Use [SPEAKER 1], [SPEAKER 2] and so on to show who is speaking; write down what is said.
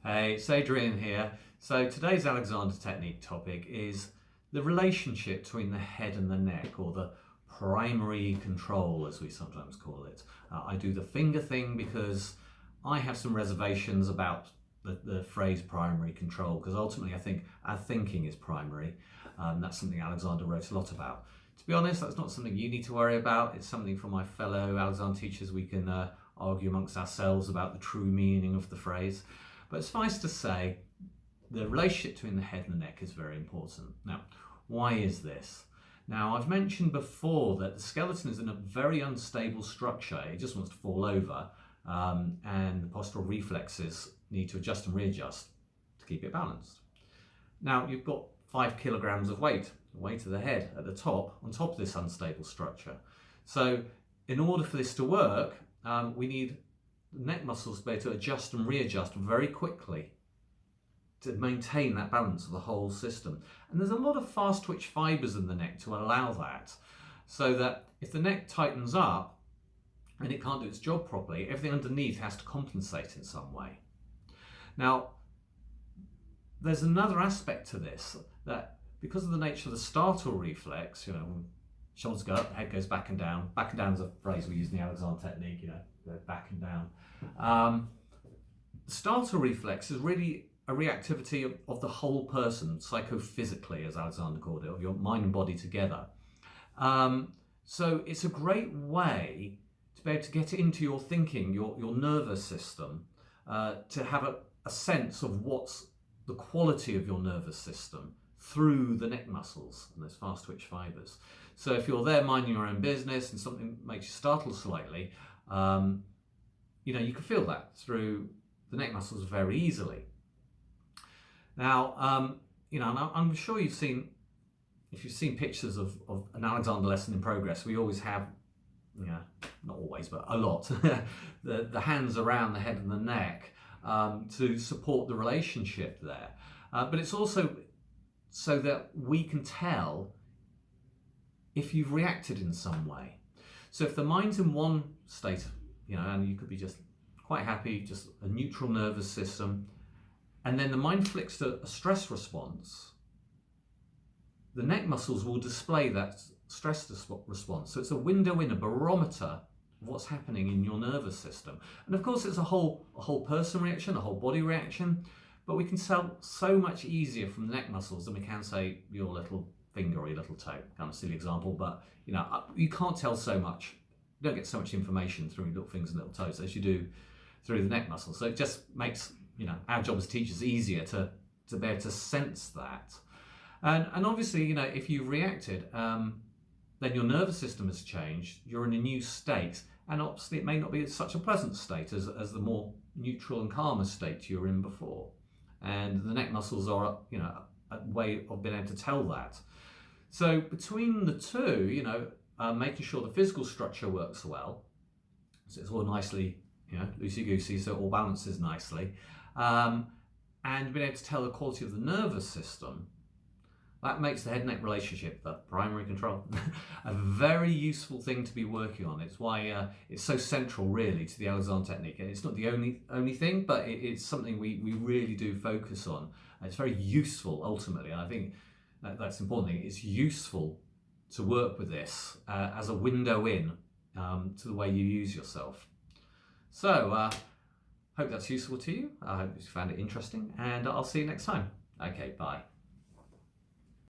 [SPEAKER 1] Hey, it's Adrian here. So today's Alexander technique topic is the relationship between the head and the neck, or the primary control as we sometimes call it. I do the finger thing because I have some reservations about the phrase primary control, because ultimately I think our thinking is primary. That's something Alexander wrote a lot about. To be honest, that's not something you need to worry about. It's something for my fellow Alexander teachers. We can argue amongst ourselves about the true meaning of the phrase. But suffice to say, the relationship between the head and the neck is very important. Now, why is this? Now, I've mentioned before that the skeleton is in a very unstable structure. It just wants to fall over, and the postural reflexes need to adjust and readjust to keep it balanced. Now, you've got 5 kilograms of weight, the weight of the head at the top, on top of this unstable structure. So in order for this to work, we need the neck muscles to be able to adjust and readjust very quickly to maintain that balance of the whole system. And there's a lot of fast twitch fibers in the neck to allow that, so that if the neck tightens up and it can't do its job properly, everything underneath has to compensate in some way. Now, there's another aspect to this, that because of the nature of the startle reflex, shoulders go up, head goes back and down. Back and down is a phrase we use in the Alexander technique, go back and down. The startle reflex is really a reactivity of the whole person, psychophysically, as Alexander called it, of your mind and body together. So it's a great way to be able to get into your thinking, your nervous system, to have a sense of what's the quality of your nervous system through the neck muscles and those fast twitch fibers. So if you're there minding your own business and something makes you startle slightly, you can feel that through the neck muscles very easily. Now, I'm sure if you've seen pictures of an Alexander lesson in progress, we always have, not always, but a lot, the hands around the head and the neck to support the relationship there. But it's also so that we can tell if you've reacted in some way. So if the mind's in one state, and you could be just quite happy, just a neutral nervous system, and then the mind flicks to a stress response, the neck muscles will display that stress response. So it's a window in, a barometer of what's happening in your nervous system. And of course, it's a whole person reaction, a whole body reaction, but we can tell so much easier from the neck muscles than we can, say, your little finger or your little toe. Kind of silly example, but you can't tell so much. You don't get so much information through your little fingers and little toes as you do through the neck muscles. So it just makes our job as teachers easier to be able to sense that. And obviously, if you've reacted, then your nervous system has changed. You're in a new state, and obviously it may not be such a pleasant state as the more neutral and calmer state you were in before. And the neck muscles are, a way of being able to tell that. So between the two, making sure the physical structure works well, so it's all nicely, loosey-goosey, so it all balances nicely, and being able to tell the quality of the nervous system, that makes the head-neck relationship, the primary control, a very useful thing to be working on. It's why it's so central, really, to the Alexander technique. And it's not the only thing, but it's something we really do focus on. And it's very useful, ultimately. And I think that's important thing. It's useful to work with this as a window in to the way you use yourself. So, hope that's useful to you. I hope you found it interesting, and I'll see you next time. Okay, bye.